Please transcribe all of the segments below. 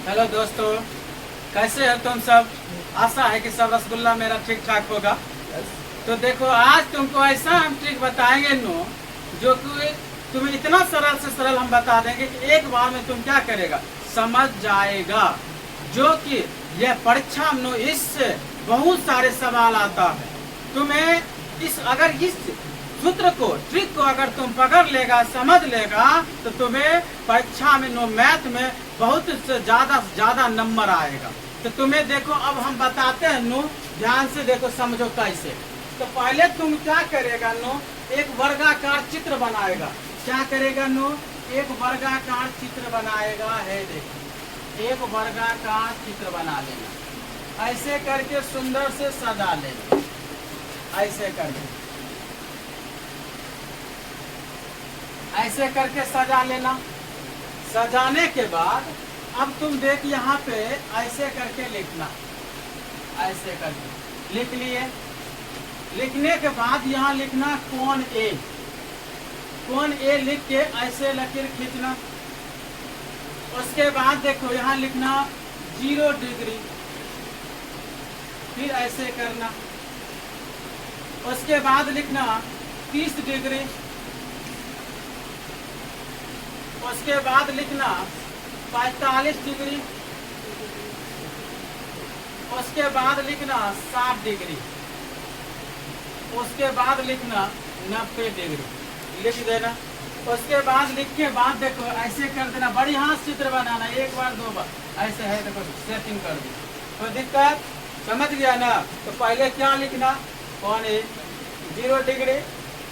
Hello दोस्तों, कैसे है तुम सब। आशा है कि सब रसगुल्ला मेरा ठीक ठाक होगा। तो देखो, आज तुमको ऐसा हम ट्रिक बताएंगे नो, जो कि तुम्हें इतना सरल से सरल हम बता देंगे कि एक बार में तुम क्या करेगा समझ जाएगा। जो कि यह परीक्षा में इससे बहुत सारे सवाल आता है। तुम्हें अगर इस सूत्र को, ट्रिक को अगर तुम पकड़ लेगा, समझ लेगा, तो तुम्हें परीक्षा में मैथ में बहुत से ज्यादा नंबर आएगा। तो तुम्हें देखो, अब हम बताते हैं ध्यान से देखो, समझो कैसे। तो पहले तुम क्या करेगा एक वर्गाकार चित्र बनाएगा। क्या करेगा एक वर्गाकार चित्र बनाएगा है। देखो, एक वर्गाकार चित्र बना लेना, ऐसे करके सुंदर से सजा लेना, ऐसे करके सजा लेना। सजाने के बाद अब तुम देख यहाँ पे ऐसे करके लिखना, ऐसे करके लिख लिए। लिखने के बाद यहाँ लिखना कोण ए। कोण ए लिख के ऐसे लकीर खींचना। उसके बाद देखो यहाँ लिखना 0 डिग्री, फिर ऐसे करना। उसके बाद लिखना 30 डिग्री। उसके बाद लिखना 45 डिग्री। उसके बाद लिखना 60 डिग्री। उसके बाद लिखना 90 डिग्री लिख देना। उसके बाद लिख के बाद देखो ऐसे कर देना, बढ़िया चित्र बनाना, एक बार दो बार ऐसे है। देखो सेटिंग कर दी, कोई दिक्कत समझ गया ना। तो पहले क्या लिखना, कौन है 0 degree,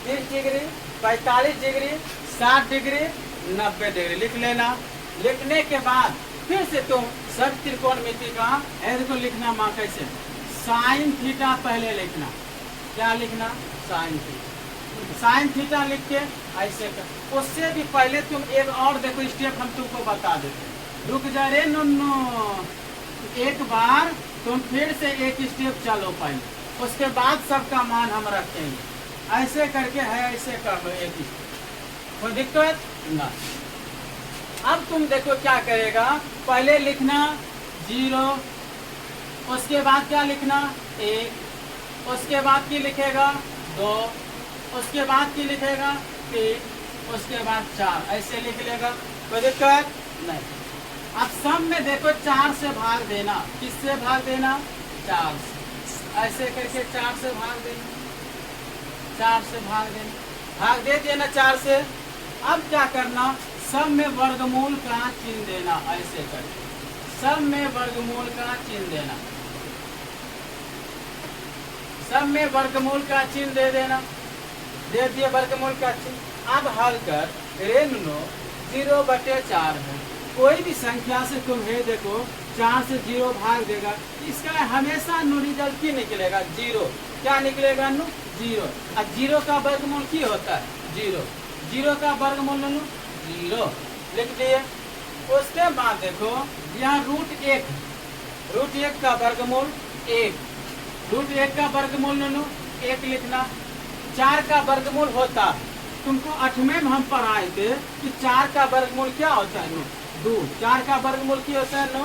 30 degree, 45 degree, 60 degree, 90 degree लिख लेना। लिखने के बाद फिर से तुम सब त्रिकोणमिति का को लिखना माँ कैसे, साइन थीटा पहले लिखना। क्या लिखना, साइन थीटा। साइन थीटा लिख के ऐसे कर। उससे भी पहले तुम एक और देखो स्टेप हम तुमको बता देते। रुक जा रे नुन्नू, एक बार तुम फिर से एक स्टेप चलो पहले, उसके बाद सबका मान हम रखेंगे। ऐसे करके है, ऐसे कर लो एक स्टेप, कोई दिक्कत ना। अब तुम देखो क्या करेगा, पहले लिखना 0, उसके बाद क्या लिखना 1, उसके बाद की लिखेगा 2, उसके बाद की लिखेगा 3, उसके बाद 4, ऐसे लिख लेगा, कोई दिक्कत नहीं। अब सब में देखो 4 से भाग देना। किससे भाग देना, 4 से। ऐसे करके 4 से भाग देना, 4 से भाग देना, भाग दे दिया ना 4 से। अब क्या करना, सब में वर्गमूल का चिन्ह देना, ऐसे करके सब में वर्गमूल का चिन्ह देना, सब में वर्गमूल का चिन्ह दे देना। दे दिए वर्गमूल का चिन्ह। अब हल कर रे 0/4 है। कोई भी संख्या से तुम है देखो 4 से 0 भाग देगा, इसका हमेशा रिजल्ट की निकलेगा 0। क्या निकलेगा 0। और 0 का वर्गमूल की होता है 0। 0 का वर्गमूल 0 लिख दिए। उसके बाद देखो यहाँ √1, √1 का वर्गमूल 1, √1 का वर्गमूल 1 लिखना। 4 का वर्गमूल होता है, तुमको 8वें में हम पढ़ाए थे कि 4 का वर्गमूल क्या होता है 2। 4 का वर्गमूल क्या होता है 2।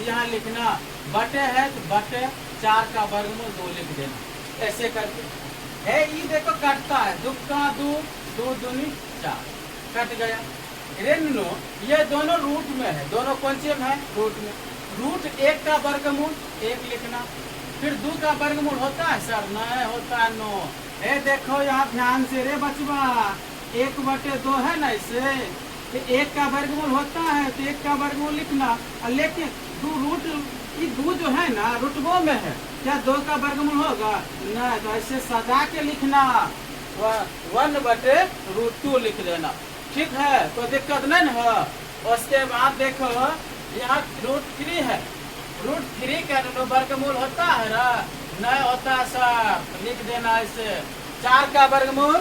यहाँ लिखना बटे है तो बटे 4 का वर्गमूल 2 लिख देना, ऐसे करके है। ये देखो कटता है, 2 का 2, 2 दूनी 4, कट गया। ये दोनों रूट में है, दोनों कौन से में है, रूट में। √1 का वर्गमूल 1 लिखना। फिर 2 का वर्गमूल होता है सर, नहीं होता है 9। ए देखो यहाँ ध्यान से रे बचवा, 1/2 है ना, इससे 1 का वर्गमूल होता है तो 1 का वर्गमूल लिखना। लेकिन 2 जो है ना रुटबों में है, क्या 2 का वर्गमूल होगा, नहीं। तो ऐसे सजा के लिखना, 1/√2 लिख देना, ठीक है, कोई दिक्कत नहीं है। उसके बाद देखो यहाँ √3 है, √3 का वर्गमूल होता है ना, नहीं होता सर, लिख देना ऐसे। 4 का वर्गमूल,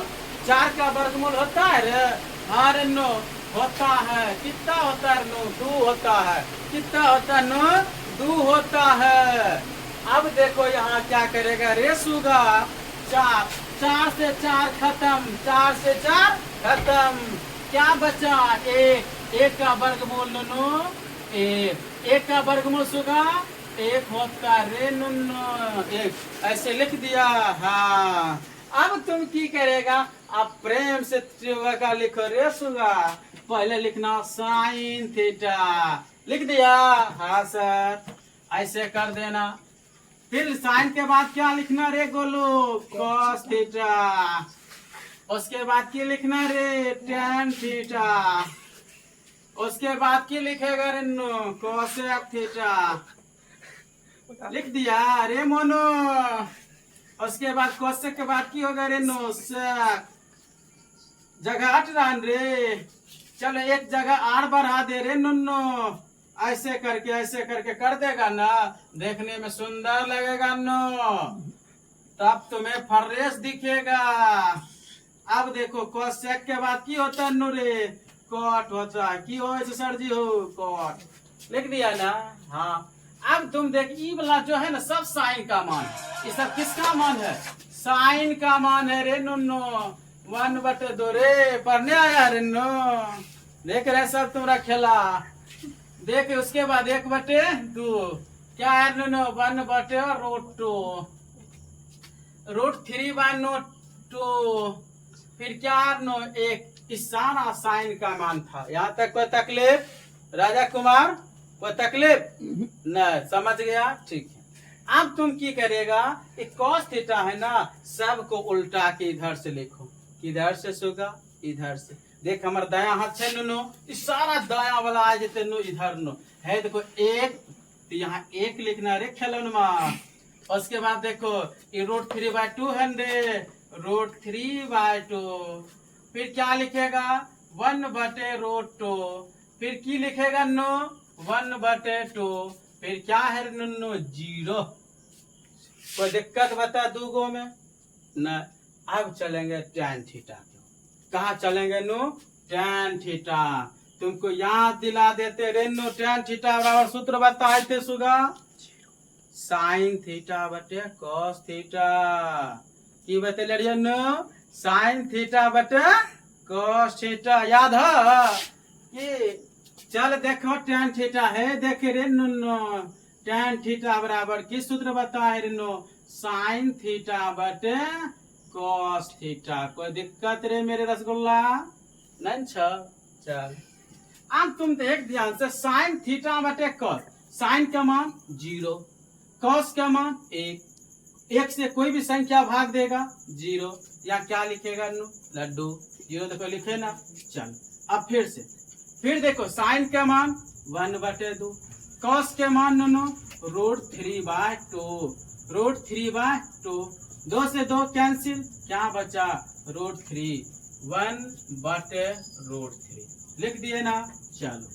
4 का वर्गमूल होता है रे, हाँ रे होता है। कितना होता है 2 होता है। कितना होता है 2 होता है। अब देखो यहाँ क्या करेगा रे सुगा, 4 से 4 खत्म, 4 से 4 खत्म। क्या बचा, 1 का वर्गमूल 1, एक का वर्गमूल सुगा एक होता रे नुन्नो एक, ऐसे लिख दिया। हाँ अब तुम की करेगा, अब प्रेम से का लिखो रे सुगा। पहले लिखना साइन थीटा, लिख दिया। हाँ सर, ऐसे कर देना। फिर साइन के बाद क्या लिखना रे गोलू, कॉस थीटा। उसके बाद की लिखना रे, टेन थीटा। उसके बाद की लिखेगा रे नो, कोसेक थीटा। लिख दिया रे मोनो। उसके बाद कोसेक के बाद की होगा रे नो, सेक। जगह हट रहा रे, चलो एक जगह आर बढ़ा दे रे नुन्नो। ऐसे करके कर देगा ना, देखने में सुंदर लगेगा नो, तब तुम्हें फ्रेश दिखेगा। अब देखो कोसेक के बाद की होता है नु रे, कॉट होता है। की हो सर जी हो, कॉट। लिख दिया ना। हाँ अब तुम देख, ई वाला जो है ना सब साइन का मान, ये सब किसका मान है, साइन का मान है रे नुन्नो। 1/2 रे, पढ़ने आया रे नो, देख रहे सब तुम्हारा खेला। देख उसके बाद 1/2 क्या है नुन्नो, 1/√2 √3/2। फिर क्या नो, एक सारा साइन का मान था। यहाँ तक कोई तकलीफ राजा कुमार, कोई तकलीफ नहीं, समझ गया, ठीक है। अब तुम की करेगा, एक कॉस थीटा है ना, सबको उल्टा के इधर से लिखो। किधर से सुगा, इधर से। देख हमारा दाया हाथ है नो, इस सारा दाया वाला आ जाते नो, इधर नो है। देखो एक, तो यहाँ एक लिखना रे खेलन में। उसके बाद देखो ये √3/2 है रे, √3/2। फिर क्या लिखेगा, 1/√2। फिर की लिखेगा नो, 1/2। फिर क्या है नो, 0। कोई दिक्कत बता दूगो में न। अब चलेंगे tan थीटा के, कहा चलेंगे नो, tan थीटा। तुमको याद दिला देते रे नो, tan थीटा बराबर सूत्र बताए थे सुगा, साइन थीटा बटे कॉस थीटा। की बते लड़िए नो, साइन थीटा बटे कॉस थीटा। याद है कि, चल देखो tan थीटा है, देखे रे नो, tan थीटा बराबर किस सूत्र बताए रे नो, साइन थीटा बटे कॉस थीटा। कोई दिक्कत रे मेरे रसगुल्ला नहीं छ। चल अब तुम देख ध्यान से, साइन थीटा बटे कॉस, साइन का मान 0, कॉस का मान 1। एक से कोई भी संख्या भाग देगा 0, या क्या लिखेगा नो, लड्डू। 0 देखो लिखे ना। चल अब फिर से, फिर देखो साइन का मान 1/2, कॉस के मान नो √3/2, √3/2। 2 से 2 कैंसिल, क्या बचा, √3, 1/√3 लिख दिए ना। चलो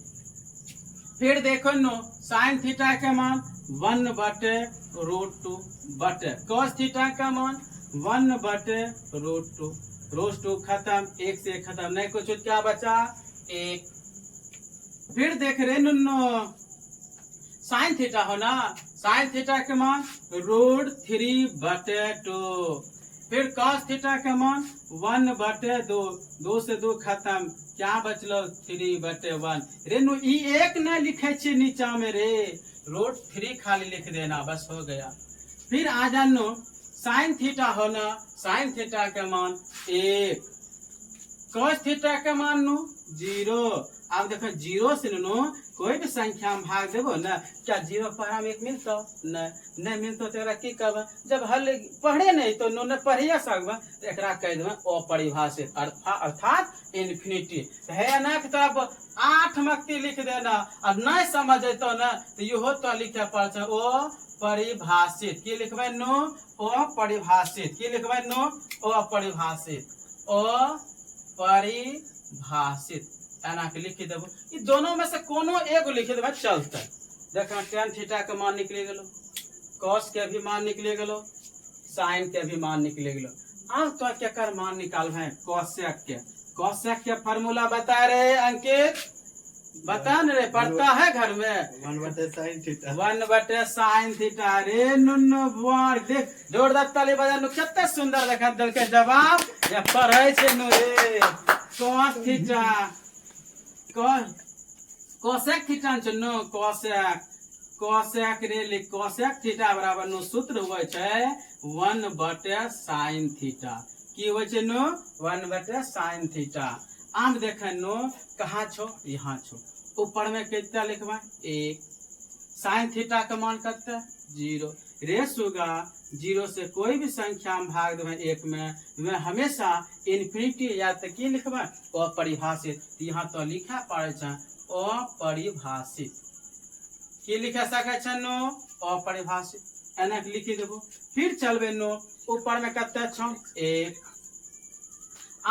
फिर देखो नो, साइन थीटा का मान 1/√2 बटे कॉस थीटा का मान 1/√2। √2 खत्म, 1 से खत्म, नहीं कुछ, क्या बचा, 1। फिर देख रहे नुन्नो, साइन थीटा हो ना, साइन थीटा के मान √3/2। फिर कॉस थीटा का मान 1/2, 2 से 2 खत्म, क्या बचलो, 3/1। रे नु ई एक न लिखे छे नीचा में रे, √3 खाली लिख देना, बस हो गया। फिर आ जानो, साइन थीटा हो ना, साइन थीटा का मान 1, कॉस थीटा का मान नो 0। अब देखो 0 से नो कोई भी संख्या में भाग देवो ना, क्या 0 पर हम 1 मिलतो, नहीं मिलतो तो एकरा की करबा, जब हल पढ़े नहीं तो नो न पढ़िया सकबा, तो एकरा कह देबा अपरिभाषित, अर्थात इन्फिनिटी है ना। तब 8 मक्ति लिख देना। अब नहीं समझ तो ना, तो यो तो लिखे पड़, ओ परिभाषित। की लिखबे नो, ओ परिभाषित। की लिखबे नो, ओ परिभाषित, ओ परिभाषित, एना के लिख देबो। ये दोनों में से कोनो एगो लिख देबा, चलते। देखा tan थीटा के मान निकले गेलो, कॉस के भी मान निकले गेलो, साइन के भी मान निकले गेलो। अब तो केकर मान निकाल है, कोसेक के। कोसेक के फार्मूला बता रहे अंकित, बता न रे, पढ़ता है घर में। 1/sin theta, 1/sin theta. रे नुन्नो बुआर, देख जोरदार ताली बजा नु, कितना सुंदर देखा दल के जवाब, ये पढ़े छे नु रे। कॉस थीटा, कोसेक थीटा नो कोसेक रे लिख कोसेक थीटा बराबर नो सूत्र हुए छे 1/sin थीटा की हुए छे नो 1/sin थीटा। आब देखे नो कहाँ छो यहाँ छो ऊपर में कितना लिखवा 1 sin थीटा का मान कितना 0 रे सुगा 0 से कोई भी संख्या में भाग देवे 1 में हमेशा इन्फिनिटी या तो की लिखवा अपरिभाषित यहाँ तो लिखा पड़े छे अपरिभाषित की लिखा सके छे नो अपरिभाषित एना लिखी देबो। फिर चलबे नो ऊपर में कितना छो 1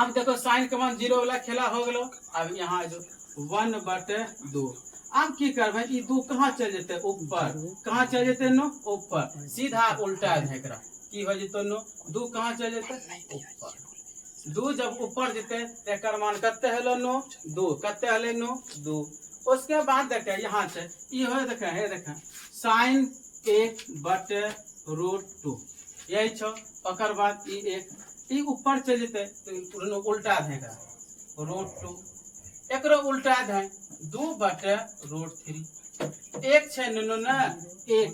अब देखो साइन के मान 0 वाला खेला हो गलो। अब यहाँ जो 1/2 अब की करबे ई 2 कहाँ चल जेते ऊपर कहाँ चल जेते नो ऊपर सीधा उल्टा है एकरा की हो जेतो नो 2 कहाँ चल जेते ऊपर 2 जब ऊपर जेते एकर मान कते हेलो नो 2 कते हले नो 2। उसके बाद देखे यहाँ से ई हो देखे है देखे sin 1/√2 यही छो। ओकर बाद ई 1 ई ऊपर चल जेते तो उल्टा देगा √2 एकरो उल्टा है 2/√3 एक छे नो ना 1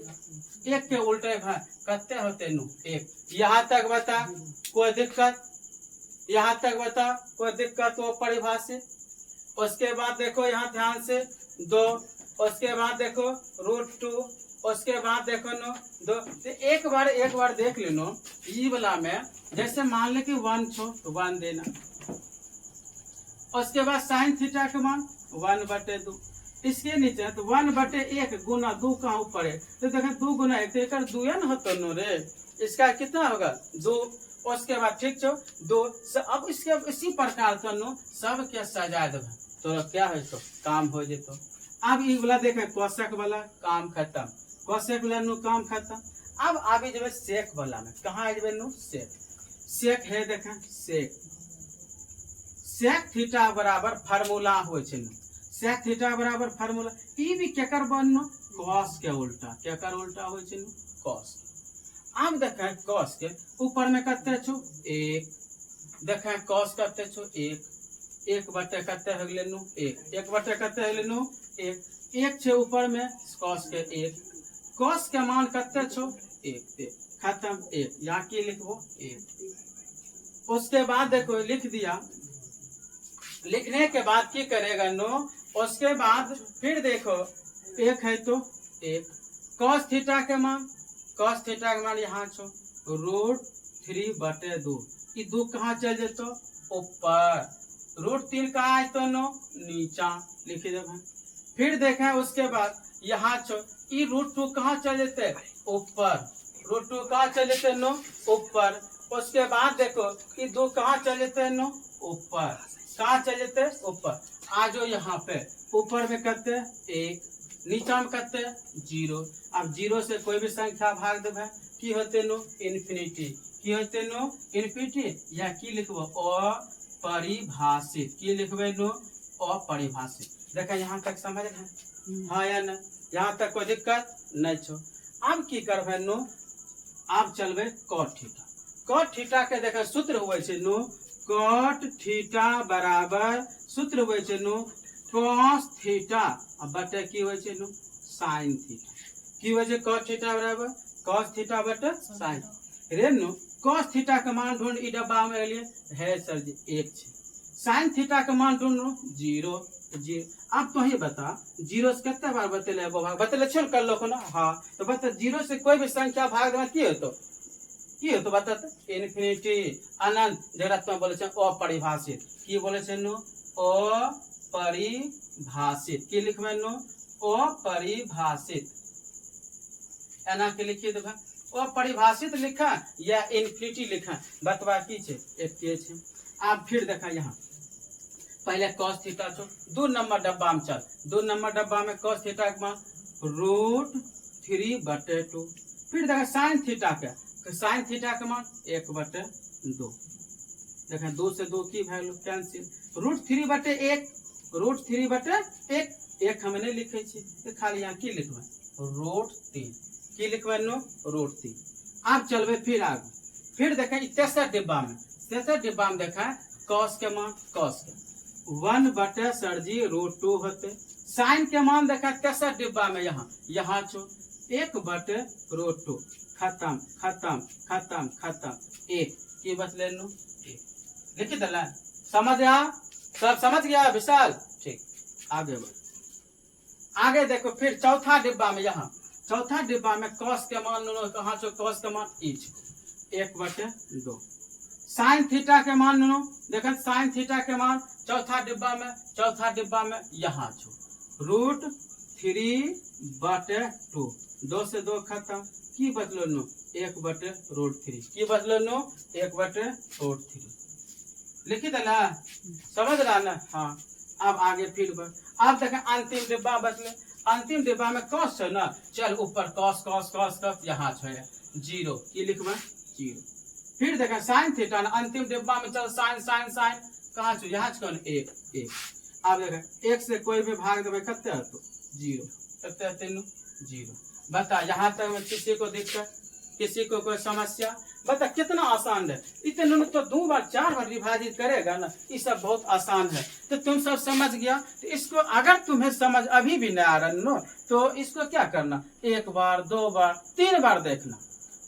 के उल्टे भाई कते होते नो 1 यहाँ तक बता कोई दिक्कत यहाँ तक बता कोई दिक्कत हो परिभाषित। उसके बाद देखो यहाँ ध्यान से 2 उसके बाद देखो √2 उसके बाद देखो नो 2 तो एक बार देख लेनो ई वाला में जैसे मान ले कि 1 छो तो 1 देना। उसके बाद sin थीटा का मान 1/2 इसके नीचे तो 1/1 गुना 2 कहाँ ऊपर है तो देखें 2 गुना 1 तो एक 2 न होता नो रे इसका कितना होगा 2। उसके बाद ठीक छो 2 अब इसके इसी प्रकार से नो सब के सजा देवे तो क्या है तो काम हो जेतो। अब ई वाला देखें कोसेक वाला काम खत्म कोसेक वाला नो काम खत्म। अब आबे जब सेक वाला में कहाँ जब नो सेक है देखें सेक थीटा बराबर फार्मूला हो छे सेक थीटा बराबर फार्मूला ई भी केकर बननो cos के उल्टा केकर उल्टा हो छे cos। अब देखें cos के ऊपर में कते छो 1 देखें cos कते छो 1 बटे कते हो गेले नु 1 बटे कते हो गेले नु 1 छे ऊपर में cos के 1 cos के मान कते छो 1 खत्म 1 यहाँ की लिखबो 1। उसके बाद देखो लिख दिया लिखने के बाद की करेगा नो उसके बाद फिर देखो 1 है तो 1 cos थीटा के मान यहाँ छो √3/2 ये 2 कहाँ चल जेतो ऊपर √3 कहाँ है तो नो नीचा लिखी दे भाई। फिर देखें उसके बाद यहाँ छो ये √2 कहाँ चल जेते ऊपर √2 कहाँ चल जेते नो ऊपर। उसके बाद देखो ये 2 कहाँ चल जेते नो ऊपर कहाँ चल जेते ऊपर आ जाओ यहाँ पे ऊपर में करते 1 नीचा में करते 0। अब 0 से कोई भी संख्या भाग देवे की होते नो इन्फिनिटी की होते नो इन्फिनिटी या की लिखबो अपरिभाषित की लिखबे नो अपरिभाषित। देखा यहाँ तक समझ रहे हाँ या ना यहाँ तक कोई दिक्कत नहीं छो। अब की करबे नो अब चलबे cot थीटा के देखे सूत्र हुए छे नो cot थीटा बराबर सूत्र हुए छे नो cos थीटा अब बटे की हुए छे नो sin थीटा की हुए छे cot थीटा बराबर cos थीटा बटे sin रे नो cos थीटा का मान ढूंढ ई डब्बा में लिए है सर जी 1 छे sin थीटा का मान ढूंढो 0 अब तो ही बता 0 से कितने बार बतेले बतेले छोड़ कर लो ना हाँ तो बता 0 से कोई भी संख्या भाग में की हो तो बता इन्फिनिटी अनंत जगत में बोले छे अपरिभाषित की बोले छे नो अपरिभाषित की लिखबे नो अपरिभाषित एना के लिखिए देबा अपरिभाषित लिखा या इन्फिनिटी लिखा बतवा की छे एक के छे। अब फिर देखा यहाँ पहले cos थीटा छो 2 नंबर डब्बा में चल 2 नंबर डब्बा में cos थीटा के मान √3/2 फिर देखा sin थीटा के sin थीटा के मान 1/2 देखा 2 से 2 की वैल्यू कैंसिल √3/1 एक हम नहीं लिखे छी तो खाली यहाँ की लिखबे √3 की लिखबे नो √3। अब चलबे फिर आगे फिर देखा तेसर डिब्बा में देखा cos के मान cos के 1/2 होते साइन के मान देखा 63 डिब्बा में यहाँ छो 1/√2 खत्म खत्म खत्म खत्म 1 की बचले नु 1 लिखी दला समझ आ सब समझ गया विशाल ठीक आगे बढ़ आगे देखो फिर चौथा डिब्बा में चौथा डिब्बा में कॉस के मान लो कहाँ छो कॉस के मान 1/2 साइन थीटा के मान लो देखो साइन थीटा के मान चौथा डिब्बा में यहाँ छो √3/2 2 से 2 खत्म की बचलो नो 1/√3 की बचलो नो 1/√3 लिखी दला समझ रहा ना हाँ अब आगे फिर अब देखें अंतिम डिब्बा बचले अंतिम डिब्बा में कॉस है ना चल ऊपर कॉस कॉस कॉस कॉस यहाँ है 0 की लिखबे 0 फिर देखें साइन थीटा ना अंतिम डिब्बा में चल साइन साइन साइन कहाँ छो यहाँ छो 1 अब देखें 1 से कोई भी भाग देवे कते तो 0 कते 0 बता यहाँ तक में किसी को दिक्कत किसी को कोई समस्या बता कितना आसान है इतने तो 2 बार 4 बार विभाजित करेगा ना ये सब बहुत आसान है तो तुम सब समझ गया तो इसको अगर तुम्हें समझ अभी भी नहीं आ रहा तो इसको क्या करना 1 बार 2 बार 3 बार देखना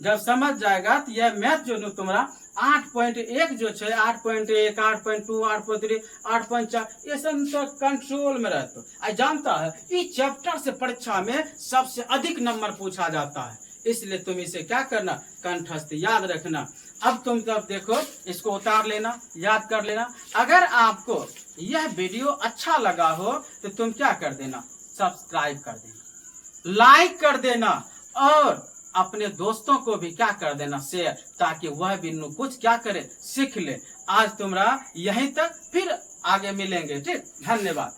जब समझ जाएगा तो यह मैथ जो तुम्हारा 8.1 जो है 8.1 8.2 8.3 8.4 ये सब तो कंट्रोल में रहते हो जानता है इस चैप्टर से परीक्षा में सबसे अधिक नंबर पूछा जाता है इसलिए तुम इसे क्या करना कंठस्थ याद रखना अब तुम तब देखो इसको उतार लेना याद कर लेना अगर आपको यह वीडियो अच्छा लगा हो तो तुम क्या कर देना सब्सक्राइब कर देना लाइक कर देना और अपने दोस्तों को भी क्या कर देना शेयर ताकि वह भी कुछ क्या करे सीख ले आज तुम्हारा यहीं तक फिर आगे मिलेंगे ठीक धन्यवाद।